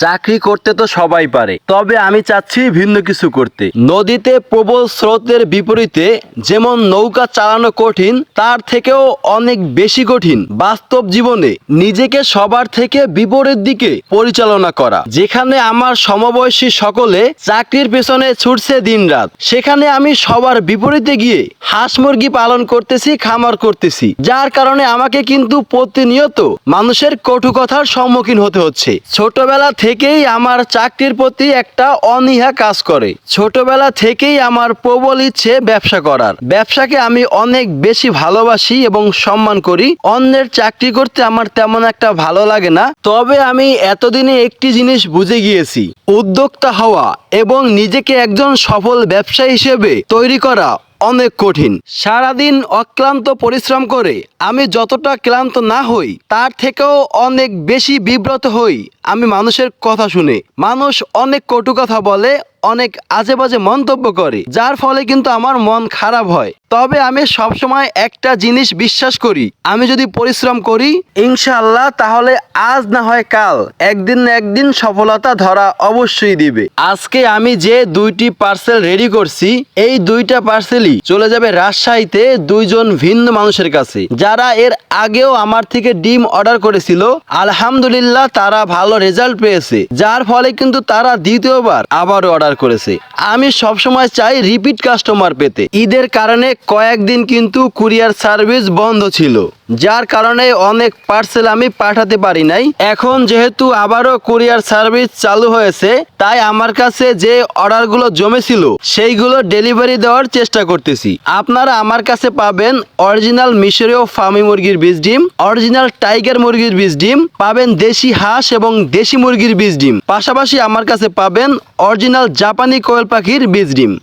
চাকরি করতে তো সবাই পারে, তবে আমি চাচ্ছি ভিন্ন কিছু করতে। নদীতে প্রবল স্রোতের বিপরীতে যেমন নৌকা চালানো কঠিন, তার থেকেও অনেক বেশি কঠিন বাস্তব জীবনে নিজেকে সবার থেকে বিপরীত দিকে পরিচালনা করা। যেখানে আমার সমবয়সী সকলে চাকরির পেছনে ছুটছে দিনরাত, সেখানে আমি সবার বিপরীতে গিয়ে হাঁস মুরগি পালন করতেছি, খামার করতেছি, যার কারণে আমাকে কিন্তু প্রতিনিয়ত মানুষের কটু কথার সম্মুখীন হতে হচ্ছে। ছোটবেলা থেকেই আমার চাকরির প্রতি একটা অনীহা কাজ করে। ছোটবেলা থেকেই আমার প্রবল ইচ্ছে ব্যবসা করার। ব্যবসাকে আমি অনেক বেশি ভালোবাসি এবং সম্মান করি। অন্যের চাকরি করতে আমার তেমন একটা ভালো লাগে না। তবে আমি এতদিনে একটি জিনিস বুঝে গিয়েছি, উদ্যোক্তা হওয়া এবং নিজেকে একজন সফল ব্যবসায়ী হিসেবে তৈরি করা অনেক কঠিন। সারাদিন অক্লান্ত পরিশ্রম করে আমি যতটা ক্লান্ত না হই, তার থেকেও অনেক বেশি বিব্রত হই আমি মানুষের কথা শুনে। মানুষ অনেক কটু কথা বলে, অনেক আজে বাজে মন্তব্য করে, যার ফলে কিন্তু আমার মন খারাপ হয়। তবে আমি সবসময় একটা জিনিস বিশ্বাস করি, আমি যদি পরিশ্রম করি ইনশাআল্লাহ, তাহলে আজ না হয় কাল একদিন না একদিন সফলতা ধরা অবশ্যই দিবে। আজকে আমি যে 2টি পার্সেল রেডি করছি, এই 2টা পার্সেলই চলে যাবে রাজশাহীতে 2জন ভিন্ন মানুষের কাছে, যারা এর আগেও আমার থেকে ডিম অর্ডার করেছিল। আলহামদুলিল্লাহ তারা ভালো রেজাল্ট পেয়েছে, যার ফলে কিন্তু তারা দ্বিতীয়বার আবারও অর্ডার করেছে। আমি সবসময় চাই রিপিট কাস্টমার পেতে। ঈদের কারণে কয়েকদিন কিন্তু কুরিয়ার সার্ভিস বন্ধ ছিল, যার কারণে অনেক পার্সেল আমি পাঠাতে পারি নাই। এখন যেহেতু আবারও কুরিয়ার সার্ভিস চালু হয়েছে, তাই আমার কাছে যে অর্ডারগুলো জমেছিল সেইগুলো ডেলিভারি দেওয়ার চেষ্টা করতেছি। আপনারা আমার কাছে পাবেন অরিজিনাল মিশরীয় ফার্মি মুরগির বীজ ডিম, অরিজিনাল টাইগার মুরগির বীজ ডিম, পাবেন দেশি হাঁস এবং দেশি মুরগির বীজ ডিম, পাশাপাশি আমার কাছে পাবেন অরিজিনাল জাপানি কোয়েল পাখির বীজ ডিম।